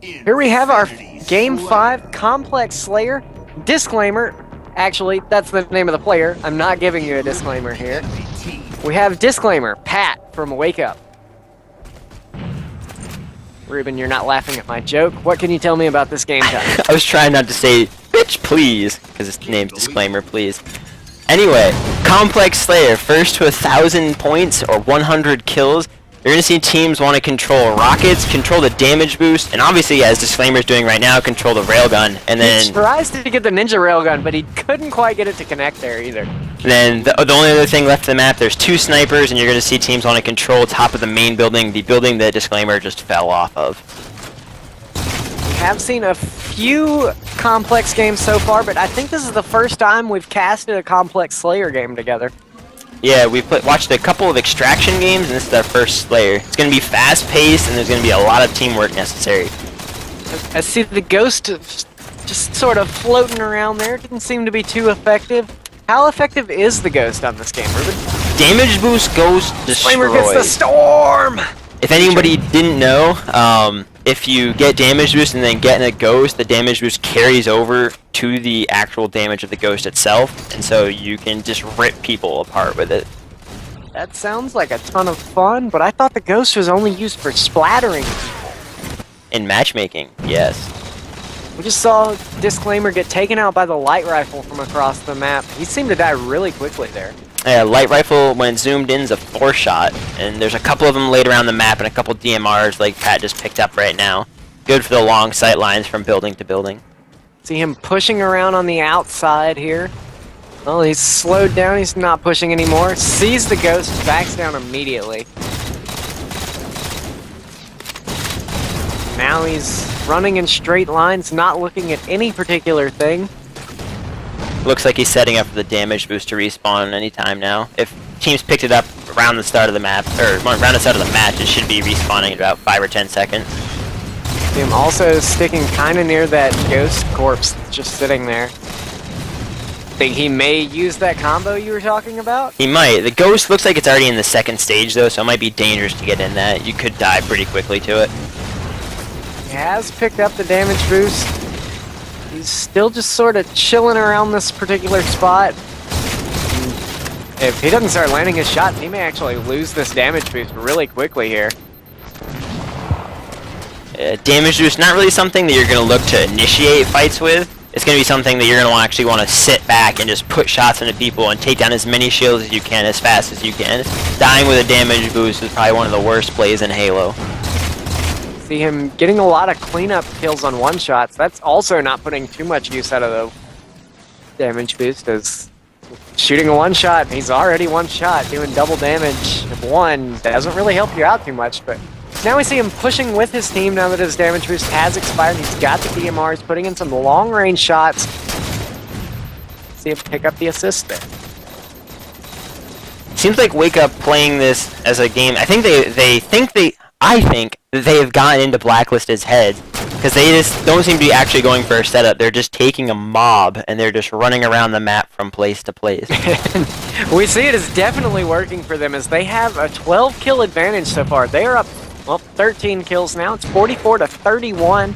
Here we have our Game 5 Complex Slayer. Disclaimer, actually, that's the name of the player. I'm not giving you a disclaimer here. We have disclaimer, Pat from Wake Up. Ruben, you're not laughing at my joke. What can you tell me about this game time? I was trying not to say, bitch, please, because its name's disclaimer, please. Anyway, Complex Slayer, first to 1,000 points or 100 kills. You're going to see teams want to control rockets, control the damage boost, and obviously, as Disclaimer's doing right now, control the railgun. And then he tries to get the ninja railgun, but he couldn't quite get it to connect there either. And then the only other thing left in the map, there's 2 snipers, and you're going to see teams want to control top of the main building, the building that Disclaimer just fell off of. We have seen a few Complex games so far, but I think this is the first time we've casted a Complex Slayer game together. Yeah, we've watched a couple of Extraction games, and this is our first Slayer. It's going to be fast-paced, and there's going to be a lot of teamwork necessary. I see the Ghost just sort of floating around there. Didn't seem to be too effective. How effective is the Ghost on this game, Ruben? Damage boost goes Disclaimer destroyed. gets the storm! If anybody didn't know, if you get damage boost and then get in a Ghost, the damage boost carries over to the actual damage of the Ghost itself, and so you can just rip people apart with it. That sounds like a ton of fun, but I thought the Ghost was only used for splattering people. In matchmaking, yes. We just saw Disclaimer get taken out by the light rifle from across the map. He seemed to die really quickly there. Yeah, light rifle, when zoomed in, is a 4-shot, and there's a couple of them laid around the map and a couple DMRs like Pat just picked up right now. Good for the long sight lines from building to building. See him pushing around on the outside here. Well, he's slowed down, he's not pushing anymore. Sees the Ghost, backs down immediately. Now he's running in straight lines, not looking at any particular thing. Looks like he's setting up for the damage boost to respawn anytime now. If teams picked it up around the start of the map, or around the start of the match, it should be respawning in about 5 or 10 seconds. See him also sticking kind of near that Ghost corpse just sitting there. Think he may use that combo you were talking about? He might. The Ghost looks like it's already in the 2nd stage though, so it might be dangerous to get in that. You could die pretty quickly to it. He has picked up the damage boost. He's still just sort of chilling around this particular spot. If he doesn't start landing his shots, he may actually lose this damage boost really quickly here. Damage boost, not really something that you're going to look to initiate fights with. It's going to be something that you're going to actually want to sit back and just put shots into people and take down as many shields as you can as fast as you can. Dying with a damage boost is probably one of the worst plays in Halo. See him getting a lot of cleanup kills on one-shots. That's also not putting too much use out of the damage boost, as shooting a one-shot, he's already one-shot, doing double damage. One doesn't really help you out too much, but now we see him pushing with his team now that his damage boost has expired. He's got the DMRs, putting in some long-range shots. See him pick up the assist there. Seems like Wake Up playing this as a game. I think that they have gotten into Blacklisted's head, because they just don't seem to be actually going for a setup. They're just taking a mob and they're just running around the map from place to place. We see it is definitely working for them, as they have a 12 kill advantage so far. They are up, well, 13 kills now. It's 44 to 31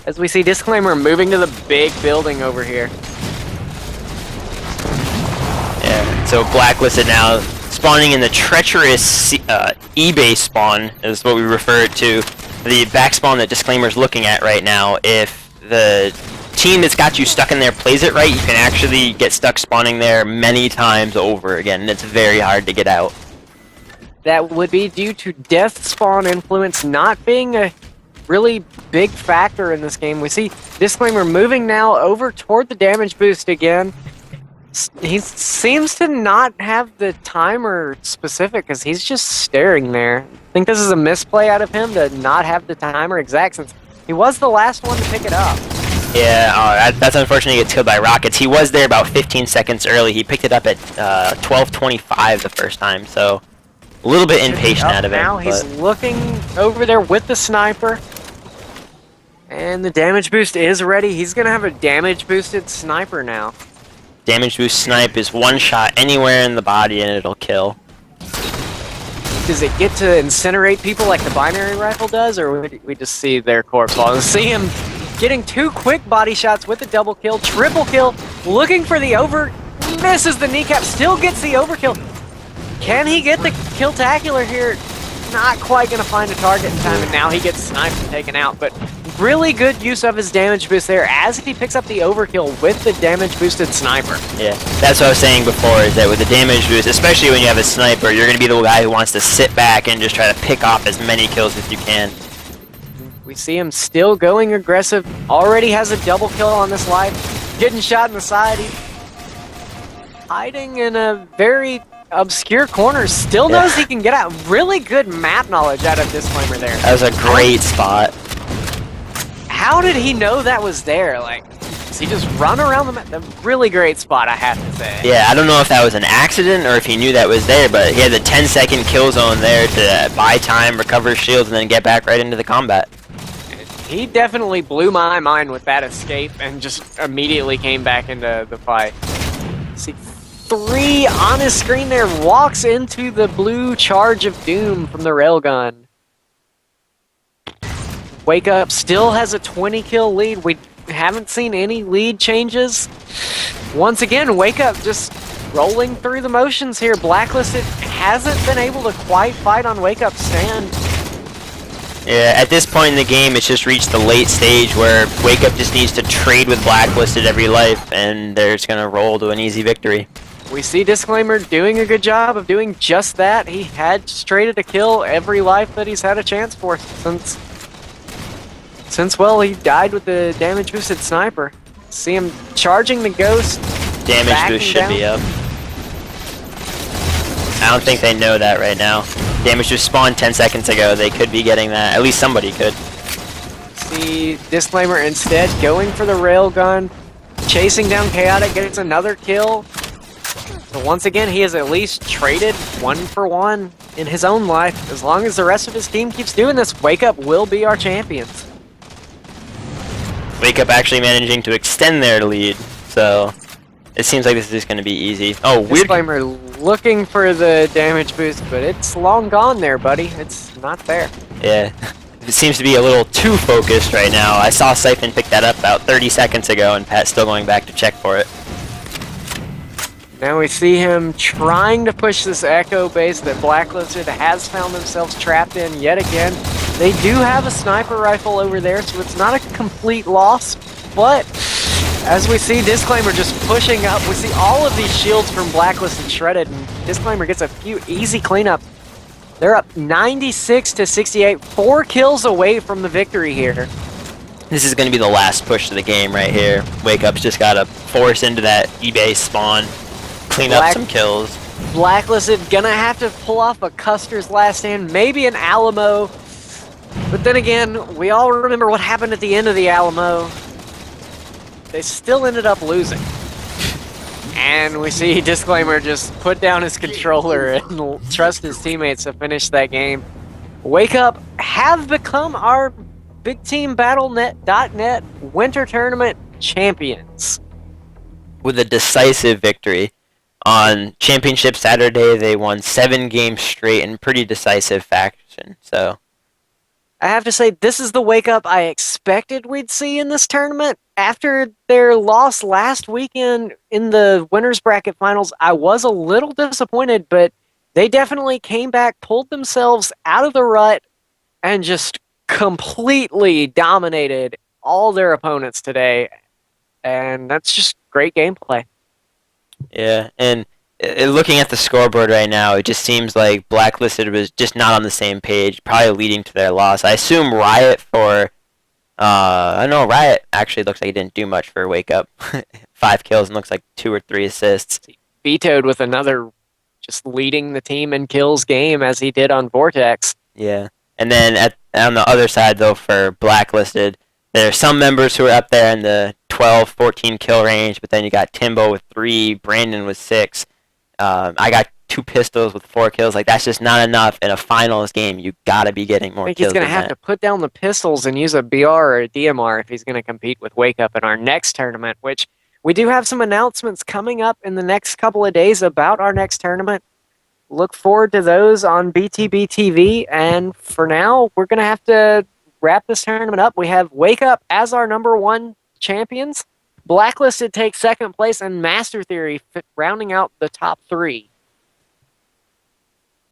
as we see Disclaimer moving to the big building over here. Yeah, so Blacklisted now spawning in the treacherous eBay spawn is what we refer to. The back spawn that Disclaimer's looking at right now. If the team that's got you stuck in there plays it right, you can actually get stuck spawning there many times over again, and it's very hard to get out. That would be due to death spawn influence not being a really big factor in this game. We see Disclaimer moving now over toward the damage boost again. He seems to not have the timer specific, because he's just staring there. I think this is a misplay out of him to not have the timer exact, since he was the last one to pick it up. Yeah, that's unfortunate. He gets killed by rockets. He was there about 15 seconds early. He picked it up at 12:25 the first time, so a little bit impatient out of it. Now he's looking over there with the sniper, and the damage boost is ready. He's going to have a damage boosted sniper now. Damage boost snipe is one shot anywhere in the body and it'll kill. does it get to incinerate people like the binary rifle does, or we just see their corpse fall? See him getting 2 quick body shots with the double kill, triple kill, looking for the over, misses the kneecap, still gets the overkill. Can he get the kill-tacular here? Not quite going to find a target in time, and now he gets sniped and taken out. But really good use of his damage boost there as he picks up the overkill with the damage-boosted sniper. Yeah, that's what I was saying before, is that with the damage boost, especially when you have a sniper, you're going to be the guy who wants to sit back and just try to pick off as many kills as you can. We see him still going aggressive, already has a double kill on this life, getting shot in the side, hiding in a very obscure corner, still knows he can get out. Really good map knowledge out of Disclaimer there. That was a great spot. How did he know that was there? Like, does he just run around the map? A really great spot, I have to say. Yeah, I don't know if that was an accident or if he knew that was there, but he had the 10-second kill zone there to buy time, recover shields, and then get back right into the combat. He definitely blew my mind with that escape and just immediately came back into the fight. See, 3 on his screen there, walks into the blue charge of doom from the railgun. Wake Up still has a 20 kill lead. We haven't seen any lead changes. Once again, Wake Up just rolling through the motions here. Blacklisted hasn't been able to quite fight on Wake Up's stand. Yeah, at this point in the game, it's just reached the late stage where Wake Up just needs to trade with Blacklisted every life, and they're just going to roll to an easy victory. We see Disclaimer doing a good job of doing just that. He had traded a kill every life that he's had a chance for since well, he died with the damage-boosted sniper. See him charging the ghost. Damage boost should be up. I don't think they know that right now. Damage just spawned 10 seconds ago. They could be getting that. At least somebody could. See Disclaimer instead going for the railgun, chasing down Chaotic, gets another kill. So once again, he has at least traded 1 for 1 in his own life. As long as the rest of his team keeps doing this, Wake Up will be our champions. Wake Up actually managing to extend their lead, so it seems like this is just going to be easy. Oh, weird. Disclaimer looking for the damage boost, but it's long gone there, buddy. It's not there. Yeah, it seems to be a little too focused right now. I saw Siphon pick that up about 30 seconds ago, and Pat's still going back to check for it. Now we see him trying to push this Echo base that Blacklisted has found themselves trapped in yet again. They do have a sniper rifle over there, so it's not a complete loss, but as we see Disclaimer just pushing up, we see all of these shields from Blacklisted shredded, and Disclaimer gets a few easy cleanup. They're up 96 to 68, 4 kills away from the victory here. This is going to be the last push to the game right here. Wake Up's just got to force into that eBay spawn, clean up some kills. Blacklisted gonna have to pull off a Custer's last stand, maybe an Alamo. But then again, we all remember what happened at the end of the Alamo. They still ended up losing. And we see Disclaimer just put down his controller and trust his teammates to finish that game. Wake Up have become our BigTeamBattleNet.net Winter Tournament champions. With a decisive victory. On Championship Saturday, they won 7 games straight in pretty decisive fashion, so I have to say, this is the Wake Up I expected we'd see in this tournament. After their loss last weekend in the Winners Bracket Finals, I was a little disappointed, but they definitely came back, pulled themselves out of the rut, and just completely dominated all their opponents today. And that's just great gameplay. Yeah, and looking at the scoreboard right now, it just seems like Blacklisted was just not on the same page, probably leading to their loss. I assume Riot for... I know Riot actually looks like he didn't do much for Wake Up. 5 kills and looks like 2 or 3 assists. Vetoed with another just leading the team in kills game as he did on Vortex. Yeah, and then on the other side, though, for Blacklisted, there are some members who are up there in the 12, 14 kill range, but then you got Timbo with 3, Brandon with 6. I got 2 pistols with 4 kills. Like, that's just not enough in a finals game. You gotta be getting more kills. I think he's going to have to put down the pistols and use a BR or a DMR if he's going to compete with Wake Up in our next tournament, which we do have some announcements coming up in the next couple of days about our next tournament. look forward to those on BTB TV. And for now, we're going to have to wrap this tournament up. We have Wake Up as our #1 champions. Blacklisted takes second place, and Master Theory rounding out the top 3.